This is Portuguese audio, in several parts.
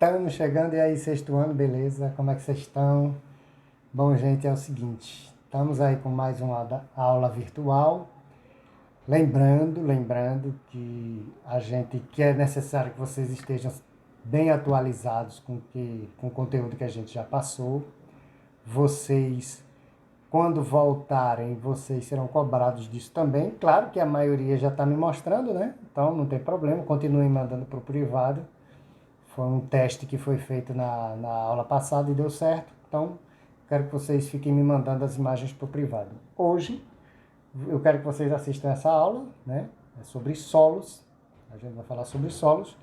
Estamos chegando, e aí, sexto ano, beleza? Como é que vocês estão? Bom, gente, é o seguinte, estamos aí com mais uma aula virtual. Lembrando que é necessário que vocês estejam bem atualizados com o conteúdo que a gente já passou. Vocês, quando voltarem, vocês serão cobrados disso também. Claro que a maioria já está me mostrando, né? Então não tem problema, continuem mandando para o privado. Foi um teste que foi feito na aula passada e deu certo. Então, quero que vocês fiquem me mandando as imagens para o privado. Hoje, eu quero que vocês assistam essa aula, né? É sobre solos. A gente vai falar sobre solos.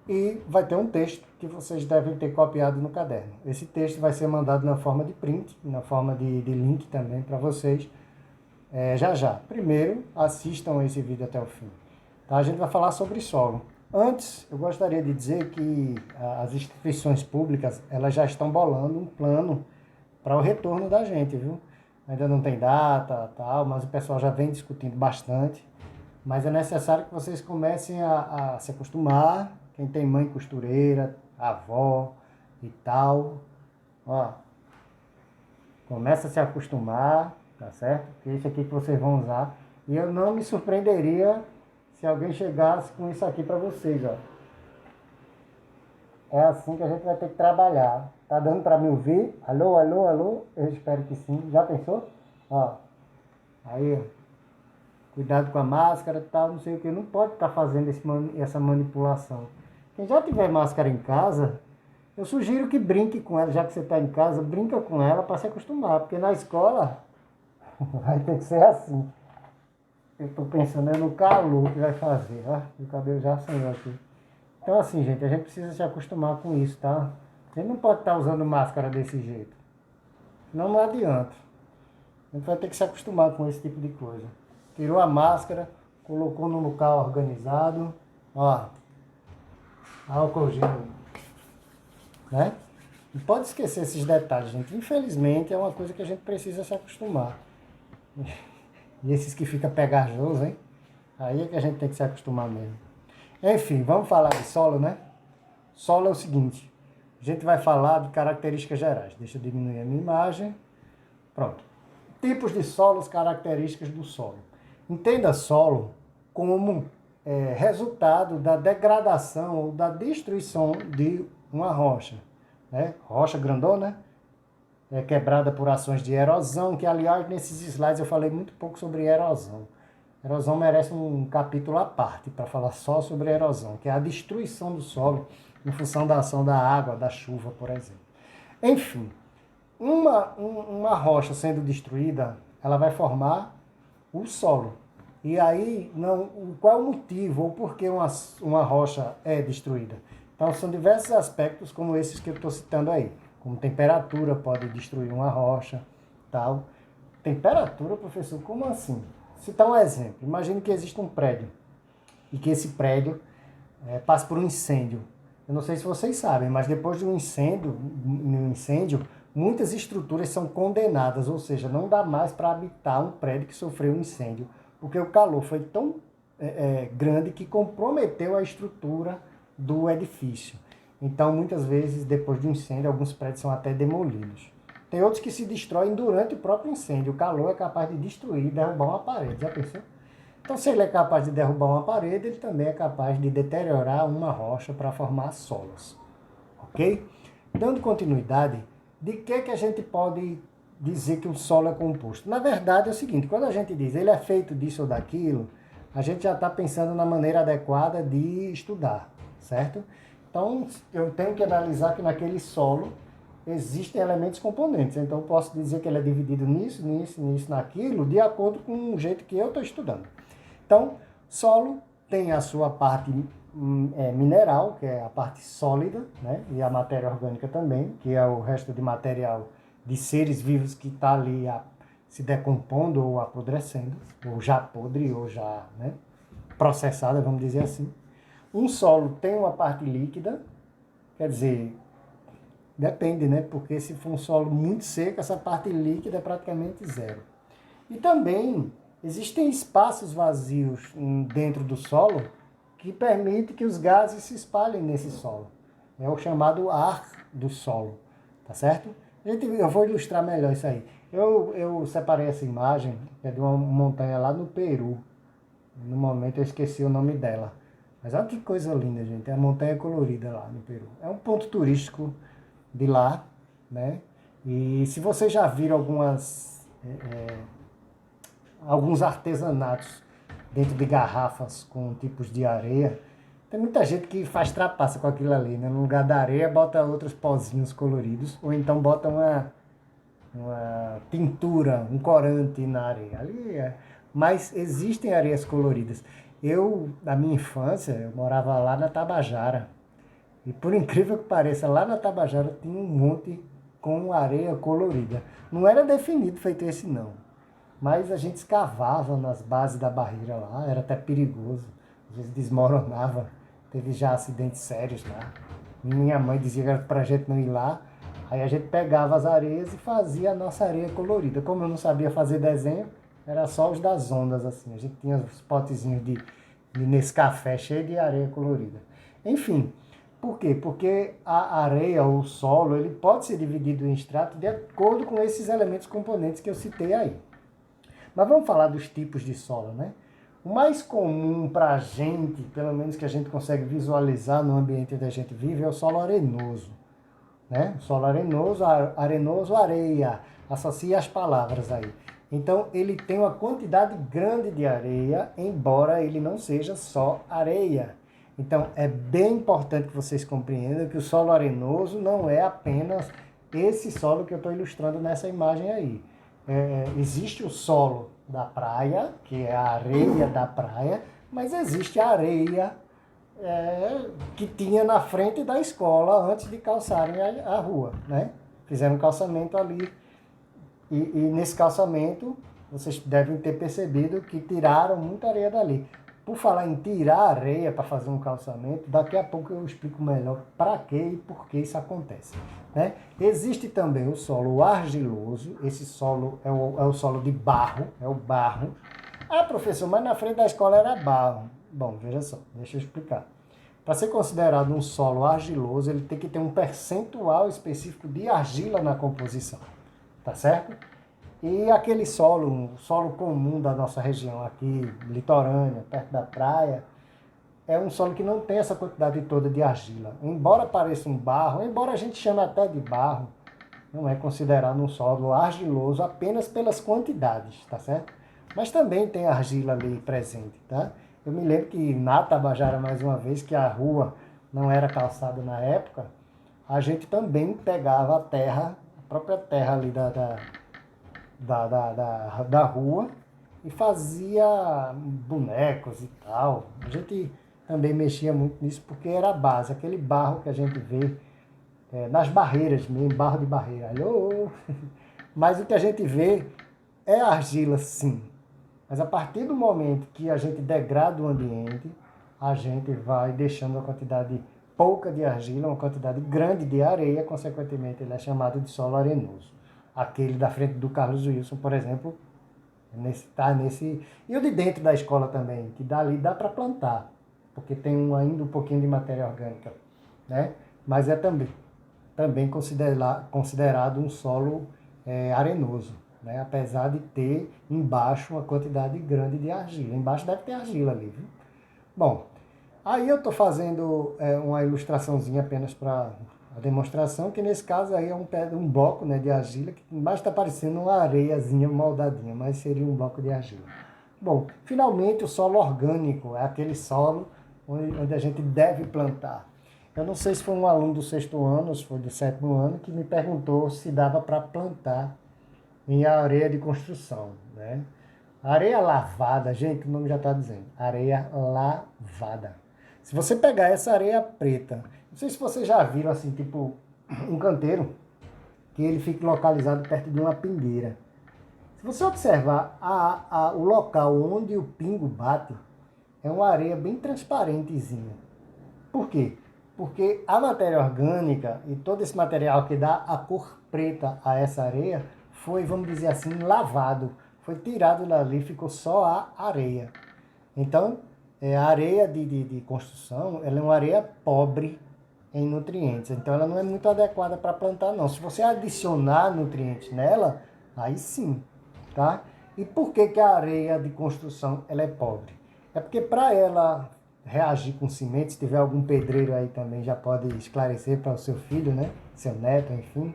E vai ter um texto que vocês devem ter copiado no caderno. Esse texto vai ser mandado na forma de print, na forma de link também para vocês. Já. Primeiro, assistam esse vídeo até o fim. Tá? A gente vai falar sobre solo. Antes, eu gostaria de dizer que as instituições públicas, elas já estão bolando um plano para o retorno da gente, viu? Ainda não tem data, tal, mas o pessoal já vem discutindo bastante. Mas é necessário que vocês comecem a se acostumar. Quem tem mãe costureira, avó e tal, ó, começa a se acostumar, tá certo? Que é isso aqui que vocês vão usar. E eu não me surpreenderia se alguém chegasse com isso aqui para vocês, ó. É assim que a gente vai ter que trabalhar. Tá dando para me ouvir? Alô, alô, alô? Eu espero que sim. Já pensou? Ó, aí, cuidado com a máscara e tal, não sei o que. Não pode estar fazendo essa manipulação. Quem já tiver máscara em casa, eu sugiro que brinque com ela. Já que você está em casa, brinca com ela para se acostumar. Porque na escola vai ter que ser assim. Eu estou pensando no calor que vai fazer, ó. O cabelo já saiu aqui. Então assim, gente, a gente precisa se acostumar com isso, tá? A gente não pode estar usando máscara desse jeito. Não adianta. A gente vai ter que se acostumar com esse tipo de coisa. Tirou a máscara, colocou num local organizado, ó. Álcool gel, né? Não pode esquecer esses detalhes, gente. Infelizmente é uma coisa que a gente precisa se acostumar. E esses que ficam pegajosos, hein? Aí é que a gente tem que se acostumar mesmo. Enfim, vamos falar de solo, né? Solo é o seguinte. A gente vai falar de características gerais. Deixa eu diminuir a minha imagem. Pronto. Tipos de solos, características do solo. Entenda solo como resultado da degradação ou da destruição de uma rocha. Né? Rocha grandona, quebrada por ações de erosão, que aliás nesses slides eu falei muito pouco sobre erosão. Erosão merece um capítulo à parte para falar só sobre erosão, que é a destruição do solo em função da ação da água, da chuva, por exemplo. Enfim, uma rocha sendo destruída, ela vai formar o solo. E aí, qual é o motivo ou por que uma rocha é destruída? Então, são diversos aspectos como esses que eu estou citando aí. Como temperatura pode destruir uma rocha, tal. Temperatura, professor, como assim? Citar um exemplo. Imagine que existe um prédio e que esse prédio passa por um incêndio. Eu não sei se vocês sabem, mas depois de um incêndio, muitas estruturas são condenadas, ou seja, não dá mais para habitar um prédio que sofreu um incêndio, porque o calor foi tão grande que comprometeu a estrutura do edifício. Então, muitas vezes, depois de um incêndio, alguns prédios são até demolidos. Tem outros que se destroem durante o próprio incêndio. O calor é capaz de destruir e derrubar uma parede. Já pensou? Então, se ele é capaz de derrubar uma parede, ele também é capaz de deteriorar uma rocha para formar solos. Ok? Dando continuidade, de que a gente pode dizer que o solo é composto? Na verdade, é o seguinte, quando a gente diz ele é feito disso ou daquilo, a gente já está pensando na maneira adequada de estudar, certo? Então, eu tenho que analisar que naquele solo existem elementos componentes. Então, eu posso dizer que ele é dividido nisso, naquilo, de acordo com o jeito que eu estou estudando. Então, solo tem a sua parte mineral, que é a parte sólida, né? E a matéria orgânica também, que é o resto de material de seres vivos que está ali se decompondo ou apodrecendo, ou já podre, ou já processada, vamos dizer assim. Um solo tem uma parte líquida, quer dizer, depende, né? Porque se for um solo muito seco, essa parte líquida é praticamente zero. E também existem espaços vazios dentro do solo que permitem que os gases se espalhem nesse solo. É o chamado ar do solo, tá certo? Eu vou ilustrar melhor isso aí. Eu separei essa imagem, que é de uma montanha lá no Peru. No momento eu esqueci o nome dela. Mas olha que coisa linda, gente. É a montanha colorida lá no Peru. É um ponto turístico de lá, né? E se vocês já viram alguns artesanatos dentro de garrafas com tipos de areia, tem muita gente que faz trapaça com aquilo ali, né? No lugar da areia bota outros pozinhos coloridos, ou então bota uma pintura, um corante na areia. Ali é. Mas existem areias coloridas. Na minha infância, eu morava lá na Tabajara. E por incrível que pareça, lá na Tabajara tinha um monte com areia colorida. Não era definido feito esse não. Mas a gente escavava nas bases da barreira lá, era até perigoso. Às vezes desmoronava. Teve já acidentes sérios lá. Minha mãe dizia que era pra gente não ir lá. Aí a gente pegava as areias e fazia a nossa areia colorida. Como eu não sabia fazer desenho, era só os das ondas, assim. A gente tinha os potezinhos de Nescafé cheio de areia colorida. Enfim, por quê? Porque a areia, ou o solo, ele pode ser dividido em estratos de acordo com esses elementos componentes que eu citei aí. Mas vamos falar dos tipos de solo, né? O mais comum para a gente, pelo menos que a gente consegue visualizar no ambiente onde a gente vive, é o solo arenoso. Né? Solo arenoso, areia. Associa as palavras aí. Então, ele tem uma quantidade grande de areia, embora ele não seja só areia. Então, é bem importante que vocês compreendam que o solo arenoso não é apenas esse solo que eu estou ilustrando nessa imagem aí. Existe o solo da praia, que é a areia da praia, mas existe a areia que tinha na frente da escola antes de calçarem a rua, né? Fizeram um calçamento ali e nesse calçamento vocês devem ter percebido que tiraram muita areia dali. Por falar em tirar areia para fazer um calçamento, daqui a pouco eu explico melhor para que e por que isso acontece. Né? Existe também o solo argiloso, esse solo é o solo de barro, é o barro. Ah, professor, mas na frente da escola era barro. Bom, veja só, deixa eu explicar. Para ser considerado um solo argiloso, ele tem que ter um percentual específico de argila na composição, tá certo? E aquele solo, o solo comum da nossa região aqui, litorânea, perto da praia, é um solo que não tem essa quantidade toda de argila. Embora pareça um barro, embora a gente chame até de barro, não é considerado um solo argiloso apenas pelas quantidades, tá certo? Mas também tem argila ali presente, tá? Eu me lembro que na Tabajara, mais uma vez, que a rua não era calçada na época, a gente também pegava a terra, a própria terra ali da rua e fazia bonecos e tal. A gente também mexia muito nisso porque era a base, aquele barro que a gente vê nas barreiras mesmo, barro de barreira. Alô? Mas o que a gente vê é argila, sim. Mas a partir do momento que a gente degrada o ambiente, a gente vai deixando uma quantidade pouca de argila, uma quantidade grande de areia, consequentemente ele é chamado de solo arenoso. Aquele da frente do Carlos Wilson, por exemplo, tá nesse... E o de dentro da escola também, que dali dá para plantar, porque tem ainda um pouquinho de matéria orgânica, né? Mas é também considerado um solo arenoso, né? Apesar de ter embaixo uma quantidade grande de argila. Embaixo deve ter argila ali, viu? Bom, aí eu estou fazendo uma ilustraçãozinha apenas para a demonstração, que nesse caso aí é um bloco, né, de argila, que embaixo está parecendo uma areiazinha moldadinha, mas seria um bloco de argila. Bom, finalmente o solo orgânico é aquele solo onde a gente deve plantar. Eu não sei se foi um aluno do 6º ano, ou se foi do 7º ano, que me perguntou se dava para plantar em areia de construção, né? Areia lavada, gente, o nome já está dizendo, areia lavada. Se você pegar essa areia preta, não sei se vocês já viram assim, tipo um canteiro, que ele fica localizado perto de uma pingueira. Se você observar o local onde o pingo bate, é uma areia bem transparentezinha. Por quê? Porque a matéria orgânica e todo esse material que dá a cor preta a essa areia foi, vamos dizer assim, lavado. Foi tirado dali, ficou só a areia. Então, a areia de construção, ela é uma areia pobre em nutrientes. Então ela não é muito adequada para plantar, não. Se você adicionar nutrientes nela, aí sim, tá? E por que que a areia de construção ela é pobre? É porque para ela reagir com cimento, se tiver algum pedreiro aí também já pode esclarecer para o seu filho, né? Seu neto, enfim.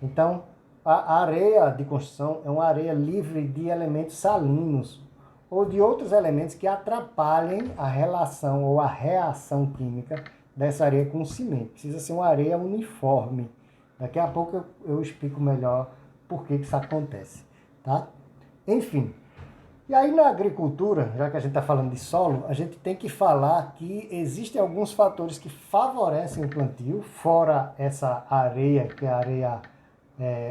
Então, a areia de construção é uma areia livre de elementos salinos ou de outros elementos que atrapalhem a relação ou a reação química dessa areia com o cimento. Precisa ser uma areia uniforme. Daqui a pouco eu explico melhor por que isso acontece, tá? Enfim, e aí na agricultura, já que a gente está falando de solo, a gente tem que falar que existem alguns fatores que favorecem o plantio, fora essa areia, que é a areia,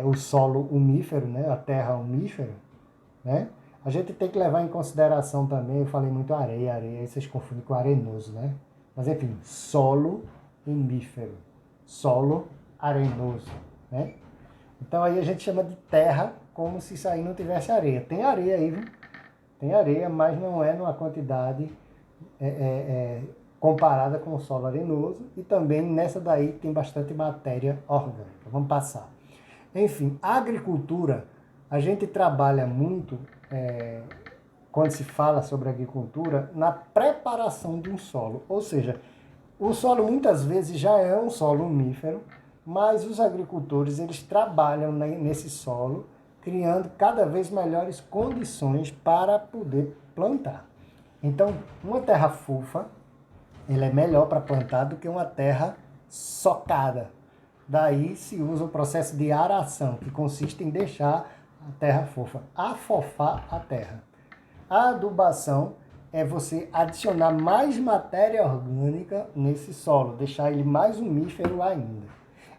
o solo umífero, né? A terra umífera, né? A gente tem que levar em consideração também, eu falei muito areia, aí vocês confundem com arenoso, né? Mas enfim, solo umífero, solo arenoso, né? Então aí a gente chama de terra como se isso aí não tivesse areia. Tem areia aí, viu? Tem areia, mas não é numa quantidade comparada com o solo arenoso. E também nessa daí tem bastante matéria orgânica. Vamos passar. Enfim, a agricultura, a gente trabalha muito, quando se fala sobre agricultura, na preparação de um solo. Ou seja, o solo muitas vezes já é um solo umífero, mas os agricultores eles trabalham nesse solo, criando cada vez melhores condições para poder plantar. Então, uma terra fofa, ela é melhor para plantar do que uma terra socada. Daí se usa o processo de aração, que consiste em deixar a terra fofa, afofar a terra. A adubação é você adicionar mais matéria orgânica nesse solo, deixar ele mais umífero ainda.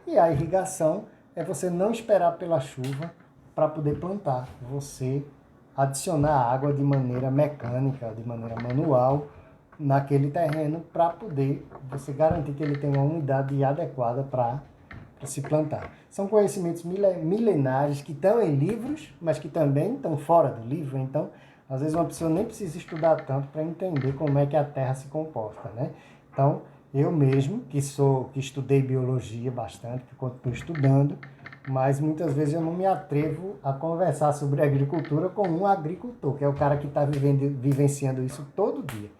E a irrigação é você não esperar pela chuva para poder plantar, você adicionar água de maneira mecânica, de maneira manual, naquele terreno para poder você garantir que ele tem uma umidade adequada para se plantar. São conhecimentos milenares que estão em livros, mas que também estão fora do livro. Então, às vezes uma pessoa nem precisa estudar tanto para entender como é que a Terra se comporta, né? Então, eu mesmo, que estudei biologia bastante, que continuo estudando, mas muitas vezes eu não me atrevo a conversar sobre agricultura com um agricultor, que é o cara que está vivenciando isso todo dia.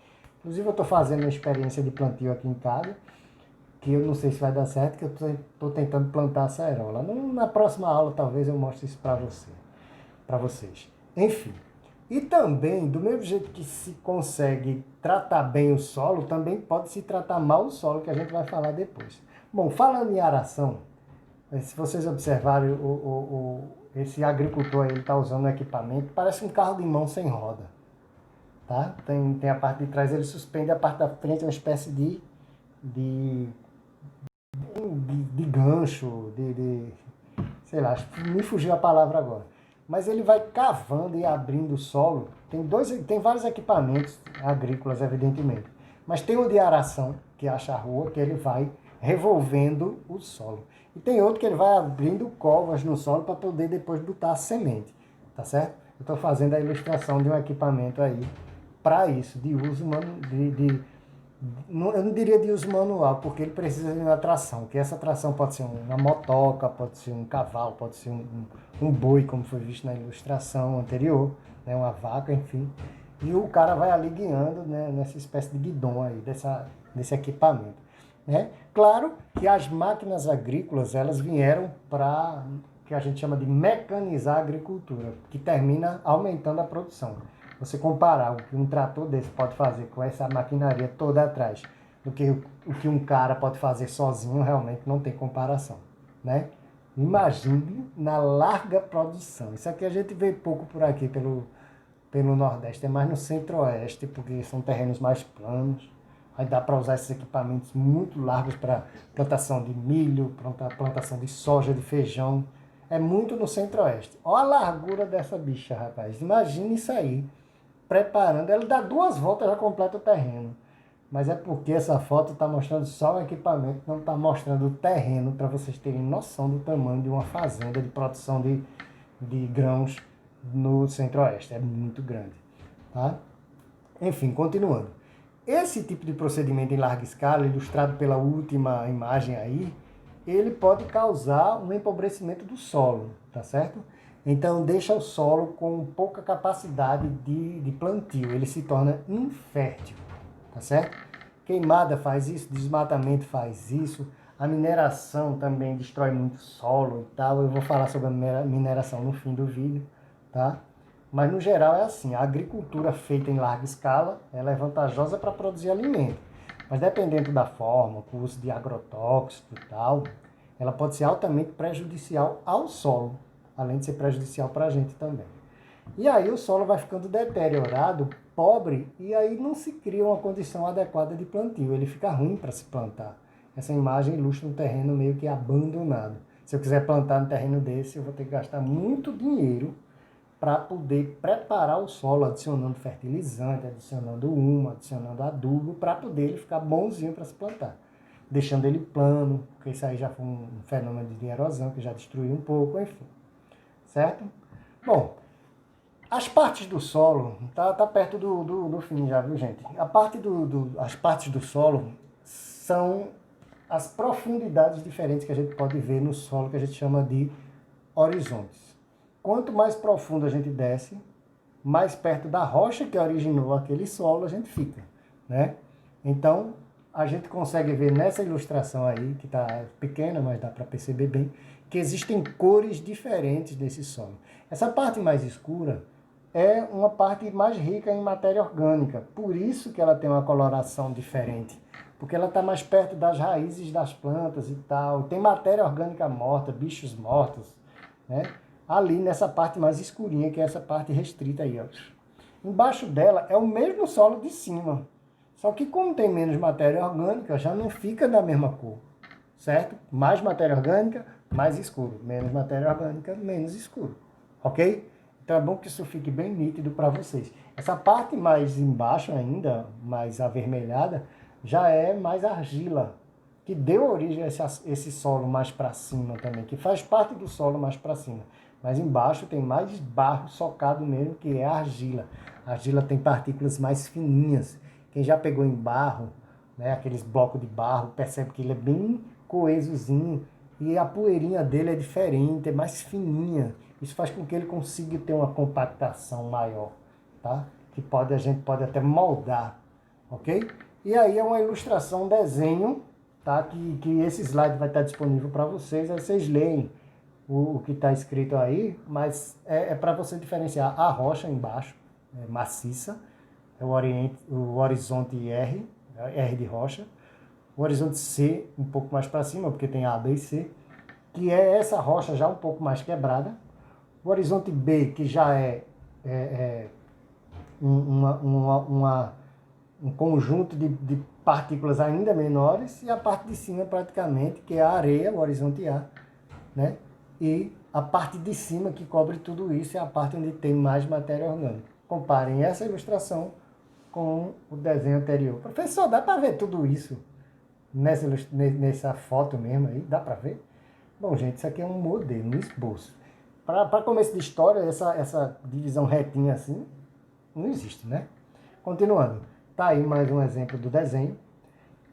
Inclusive, eu estou fazendo uma experiência de plantio aqui em casa, que eu não sei se vai dar certo, que eu estou tentando plantar acerola. Na próxima aula, talvez, eu mostre isso para vocês. Enfim, e também, do mesmo jeito que se consegue tratar bem o solo, também pode se tratar mal o solo, que a gente vai falar depois. Bom, falando em aração, se vocês observarem, esse agricultor aí, ele está usando um equipamento, parece um carro de mão sem roda. Tá? Tem a parte de trás, ele suspende, a parte da frente é uma espécie de gancho, sei lá, me fugiu a palavra agora. Mas ele vai cavando e abrindo o solo. Tem vários equipamentos agrícolas, evidentemente. Mas tem o de aração, que é a charrua, que ele vai revolvendo o solo. E tem outro que ele vai abrindo covas no solo para poder depois botar a semente. Tá certo? Eu estou fazendo a ilustração de um equipamento aí para isso, de uso eu não diria de uso manual, porque ele precisa de uma tração, que essa tração pode ser uma motoca, pode ser um cavalo, pode ser um boi, como foi visto na ilustração anterior, né, uma vaca, enfim. E o cara vai ali guiando, né, nessa espécie de guidão aí, desse equipamento. Né? Claro que as máquinas agrícolas, elas vieram para que a gente chama de mecanizar a agricultura, que termina aumentando a produção. Você comparar o que um trator desse pode fazer com essa maquinaria toda atrás, do que o que um cara pode fazer sozinho, realmente não tem comparação, né? Imagine na larga produção. Isso aqui a gente vê pouco por aqui pelo Nordeste, é mais no Centro-Oeste, porque são terrenos mais planos. Aí dá para usar esses equipamentos muito largos para plantação de milho, plantação de soja, de feijão. É muito no Centro-Oeste. Olha a largura dessa bicha, rapaz. Imagine isso aí. Preparando, ela dá 2 voltas, já completa o terreno. Mas é porque essa foto está mostrando só o equipamento, não está mostrando o terreno, para vocês terem noção do tamanho de uma fazenda de produção de grãos no Centro-Oeste. É muito grande. Tá? Enfim, continuando. Esse tipo de procedimento em larga escala, ilustrado pela última imagem aí, ele pode causar um empobrecimento do solo, tá certo? Então deixa o solo com pouca capacidade de plantio, ele se torna infértil, tá certo? Queimada faz isso, desmatamento faz isso, a mineração também destrói muito solo e tal. Eu vou falar sobre a mineração no fim do vídeo, tá? Mas no geral é assim, a agricultura feita em larga escala, ela é vantajosa para produzir alimento. Mas dependendo da forma, com o uso de agrotóxicos e tal, ela pode ser altamente prejudicial ao solo, além de ser prejudicial para a gente também. E aí o solo vai ficando deteriorado, pobre, e aí não se cria uma condição adequada de plantio, ele fica ruim para se plantar. Essa imagem ilustra um terreno meio que abandonado. Se eu quiser plantar no terreno desse, eu vou ter que gastar muito dinheiro para poder preparar o solo, adicionando fertilizante, adicionando humo, adicionando adubo, para poder ele ficar bonzinho para se plantar. Deixando ele plano, porque isso aí já foi um fenômeno de erosão que já destruiu um pouco, enfim. Certo? Bom, as partes do solo, tá perto do fim já, viu, gente? As partes do solo são as profundidades diferentes que a gente pode ver no solo, que a gente chama de horizontes. Quanto mais profundo a gente desce, mais perto da rocha que originou aquele solo a gente fica, né? Então, a gente consegue ver nessa ilustração aí, que está pequena, mas dá para perceber bem, que existem cores diferentes desse solo. Essa parte mais escura é uma parte mais rica em matéria orgânica, por isso que ela tem uma coloração diferente, porque ela está mais perto das raízes das plantas e tal. Tem matéria orgânica morta, bichos mortos, né? Ali nessa parte mais escurinha, que é essa parte restrita aí, ó. Embaixo dela é o mesmo solo de cima, só que como tem menos matéria orgânica, já não fica da mesma cor, certo? Mais matéria orgânica, mais escuro. Menos matéria orgânica, menos escuro, ok? Então é bom que isso fique bem nítido para vocês. Essa parte mais embaixo ainda, mais avermelhada, já é mais argila, que deu origem a esse solo mais para cima também, que faz parte do solo mais para cima. Mas embaixo tem mais barro socado mesmo, que é a argila. A argila tem partículas mais fininhas. Quem já pegou em barro, né, aqueles blocos de barro, percebe que ele é bem coesozinho e a poeirinha dele é diferente, é mais fininha. Isso faz com que ele consiga ter uma compactação maior, tá? Que a gente pode até moldar, ok? E aí é uma ilustração, um desenho, tá? Que esse slide vai estar disponível para vocês, aí vocês leem o que está escrito aí, mas é para você diferenciar a rocha embaixo, maciça, é o horizonte R, R de rocha, o horizonte C um pouco mais para cima, porque tem A, B e C, que é essa rocha já um pouco mais quebrada, o horizonte B, que já é um conjunto de partículas ainda menores, e a parte de cima praticamente, que é a areia, o horizonte A, né? E a parte de cima que cobre tudo isso é a parte onde tem mais matéria orgânica. Comparem essa ilustração com o desenho anterior. Professor, dá para ver tudo isso nessa foto mesmo aí? Dá para ver? Bom, gente, isso aqui é um modelo, um esboço. Para começo de história, essa divisão retinha assim, não existe, né? Continuando, tá aí mais um exemplo do desenho.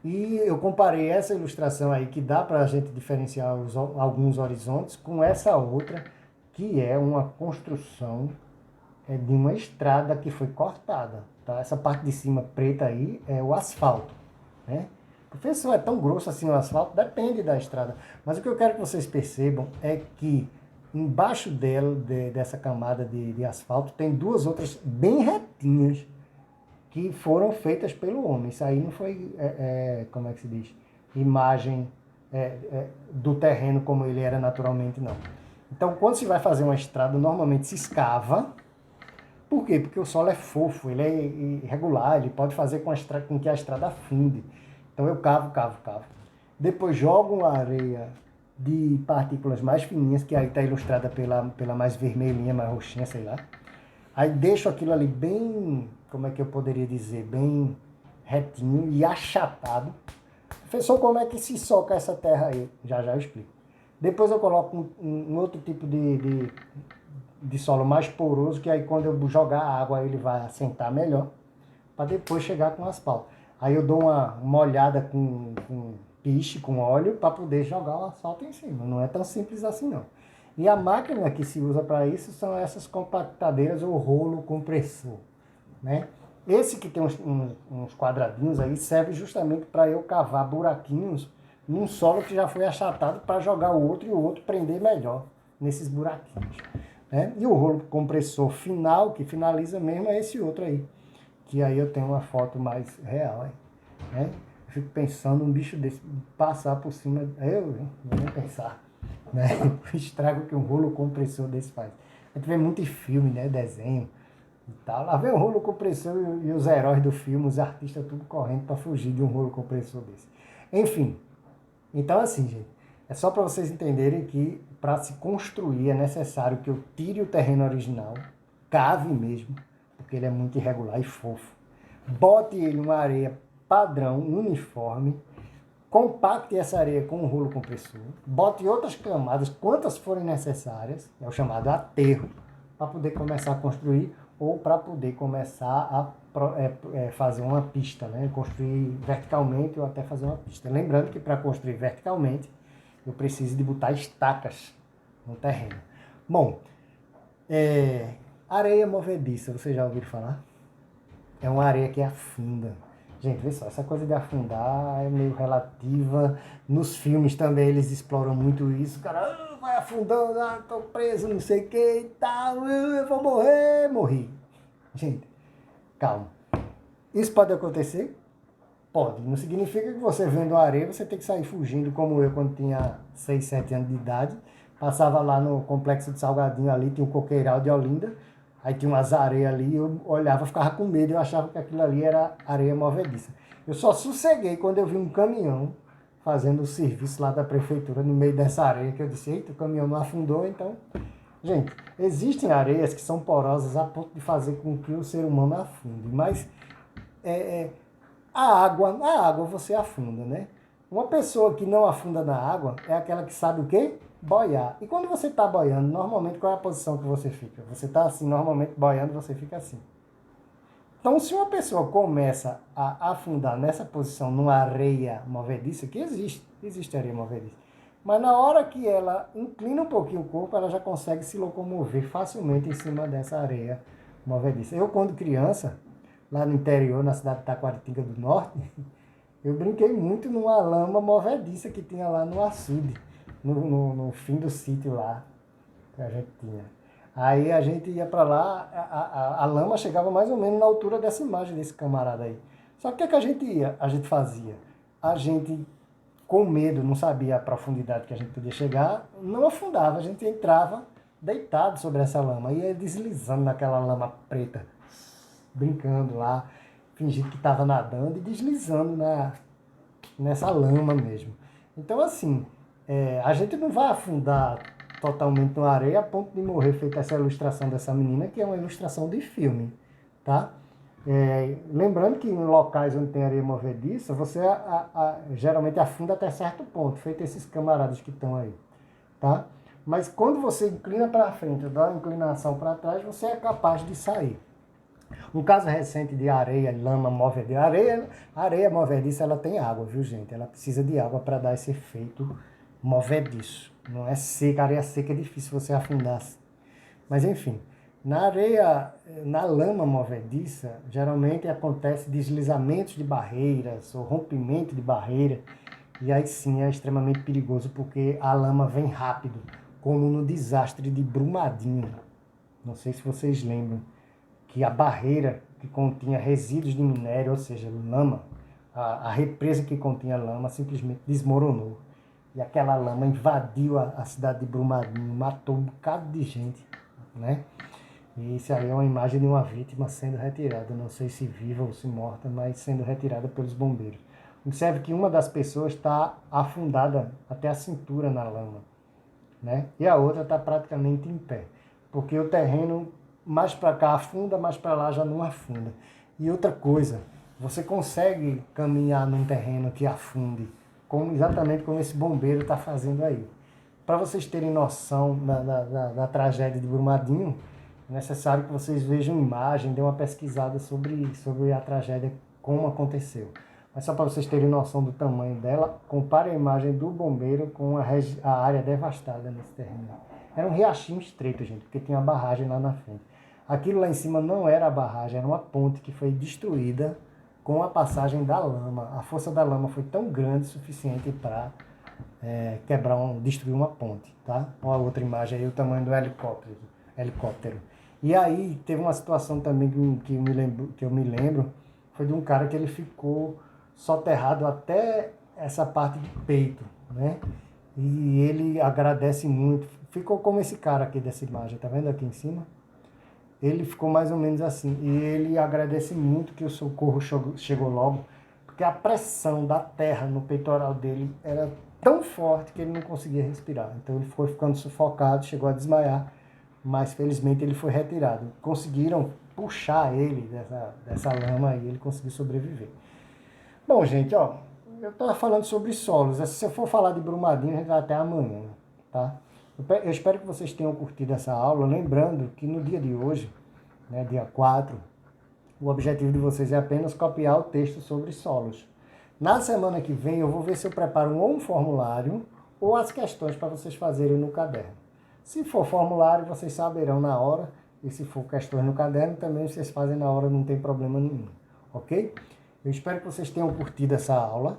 E eu comparei essa ilustração aí, que dá para a gente diferenciar alguns horizontes, com essa outra, que é uma construção de uma estrada que foi cortada. Tá? Essa parte de cima preta aí é o asfalto, né? Professor, é tão grosso assim o asfalto? Depende da estrada. Mas o que eu quero que vocês percebam é que embaixo dessa camada de asfalto tem duas outras bem retinhas, que foram feitas pelo homem. Isso aí não foi, como é que se diz, imagem do terreno como ele era naturalmente, não. Então, quando se vai fazer uma estrada, normalmente se escava. Por quê? Porque o solo é fofo, ele é irregular, ele pode fazer com que a estrada afunde. Então, eu cavo. Depois jogo a areia de partículas mais fininhas, que aí está ilustrada pela mais vermelhinha, mais roxinha, sei lá. Aí deixo aquilo ali bem, como é que eu poderia dizer, bem retinho e achatado. Professor, como é que se soca essa terra aí? Já eu explico. Depois eu coloco um outro tipo de solo mais poroso, que aí quando eu jogar a água ele vai assentar melhor, para depois chegar com o asfalto. Aí eu dou uma molhada com piche, com óleo, para poder jogar o asfalto em cima. Não é tão simples assim, não. E a máquina que se usa para isso são essas compactadeiras ou rolo compressor, né? Esse que tem uns quadradinhos aí serve justamente para eu cavar buraquinhos num solo que já foi achatado para jogar o outro e o outro prender melhor nesses buraquinhos, né? E o rolo compressor final, que finaliza mesmo, é esse outro aí, que aí eu tenho uma foto mais real, né? Eu fico pensando um bicho desse passar por cima, eu vou nem pensar, né? O estrago que um rolo compressor desse faz. A gente vê muito filme, né? Desenho e tal. Lá vem o rolo compressor e os heróis do filme, os artistas tudo correndo para fugir de um rolo compressor desse. Enfim, então assim, gente, é só para vocês entenderem que para se construir é necessário que eu tire o terreno original, cave mesmo, porque ele é muito irregular e fofo. Bote ele numa areia padrão, uniforme, compacte essa areia com um rolo compressor, bote outras camadas, quantas forem necessárias, é o chamado aterro, para poder começar a construir ou para poder começar a fazer uma pista, né? Construir verticalmente ou até fazer uma pista. Lembrando que para construir verticalmente, eu preciso de botar estacas no terreno. Bom, areia movediça, vocês já ouviram falar? É uma areia que afunda. Gente, vê só, essa coisa de afundar é meio relativa. Nos filmes também eles exploram muito isso. O cara vai afundando, tô preso, não sei o que e tal, eu vou morrer, morri. Gente, calma. Isso pode acontecer? Pode. Não significa que você vendo a areia, você tem que sair fugindo, como eu quando tinha 6, 7 anos de idade. Passava lá no Complexo de Salgadinho ali, tinha um coqueiral de Olinda. Aí tinha umas areias ali, eu olhava, ficava com medo, eu achava que aquilo ali era areia movediça. Eu só sosseguei quando eu vi um caminhão fazendo o serviço lá da prefeitura no meio dessa areia, que eu disse, eita, o caminhão não afundou, então... Gente, existem areias que são porosas a ponto de fazer com que o ser humano afunde, mas a água você afunda, né? Uma pessoa que não afunda na água é aquela que sabe o quê? Boiar. E quando você está boiando, normalmente qual é a posição que você fica? Você está assim, normalmente boiando, você fica assim. Então, se uma pessoa começa a afundar nessa posição, numa areia movediça, que existe areia movediça, mas na hora que ela inclina um pouquinho o corpo, ela já consegue se locomover facilmente em cima dessa areia movediça. Eu, quando criança, lá no interior, na cidade de Taquaritinga do Norte, eu brinquei muito numa lama movediça que tinha lá no açude, no fim do sítio lá que a gente tinha. Aí a gente ia para lá, a lama chegava mais ou menos na altura dessa imagem desse camarada aí. Só que o que a gente ia? A gente fazia? A gente, com medo, não sabia a profundidade que a gente podia chegar, não afundava, a gente entrava deitado sobre essa lama, ia deslizando naquela lama preta, brincando lá, fingindo que estava nadando e deslizando nessa lama mesmo. Então, assim, a gente não vai afundar totalmente na areia a ponto de morrer, feita essa ilustração dessa menina, que é uma ilustração de filme, tá? Lembrando que em locais onde tem areia movediça, você geralmente afunda até certo ponto, feito esses camaradas que estão aí, tá? Mas quando você inclina para frente, dá uma inclinação para trás, você é capaz de sair. Um caso recente de areia, lama movediça. Areia movediça, ela tem água, viu, gente? Ela precisa de água para dar esse efeito movediço. Não é seca, areia seca é difícil você afundar. Mas enfim, na lama movediça, geralmente acontece deslizamentos de barreiras ou rompimento de barreira. E aí sim é extremamente perigoso porque a lama vem rápido, como no desastre de Brumadinho. Não sei se vocês lembram que a barreira que continha resíduos de minério, ou seja, lama, a represa que continha lama simplesmente desmoronou. E aquela lama invadiu a cidade de Brumadinho, matou um bocado de gente, né? E isso aí é uma imagem de uma vítima sendo retirada, não sei se viva ou se morta, mas sendo retirada pelos bombeiros. Observe que uma das pessoas está afundada até a cintura na lama, né? E a outra está praticamente em pé, porque o terreno mais para cá afunda, mais para lá já não afunda. E outra coisa, você consegue caminhar num terreno que afunde, exatamente como esse bombeiro está fazendo aí. Para vocês terem noção da tragédia de Brumadinho, é necessário que vocês vejam imagem, dêem uma pesquisada sobre a tragédia, como aconteceu. Mas só para vocês terem noção do tamanho dela, compare a imagem do bombeiro com a área devastada nesse terreno. Era um riachinho estreito, gente, porque tinha uma barragem lá na frente. Aquilo lá em cima não era a barragem, era uma ponte que foi destruída com a passagem da lama. A força da lama foi tão grande o suficiente para destruir uma ponte, tá? Olha a outra imagem aí, o tamanho do helicóptero. E aí teve uma situação também que eu me lembro, foi de um cara que ele ficou soterrado até essa parte do peito, né? E ele agradece muito. Ficou como esse cara aqui dessa imagem, tá vendo aqui em cima? Ele ficou mais ou menos assim. E ele agradece muito que o socorro chegou logo, porque a pressão da terra no peitoral dele era tão forte que ele não conseguia respirar. Então ele foi ficando sufocado, chegou a desmaiar, mas felizmente ele foi retirado. Conseguiram puxar ele dessa lama e ele conseguiu sobreviver. Bom, gente, ó, eu estou falando sobre solos. Se eu for falar de Brumadinho, a gente vai até amanhã, tá? Eu espero que vocês tenham curtido essa aula, lembrando que no dia de hoje, né, dia 4, o objetivo de vocês é apenas copiar o texto sobre solos. Na semana que vem eu vou ver se eu preparo ou um formulário ou as questões para vocês fazerem no caderno. Se for formulário, vocês saberão na hora, e se for questões no caderno, também vocês fazem na hora, não tem problema nenhum, ok? Eu espero que vocês tenham curtido essa aula,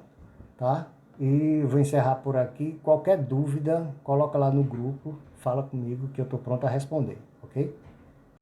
tá? E vou encerrar por aqui. Qualquer dúvida, coloca lá no grupo, fala comigo que eu estou pronto a responder, ok?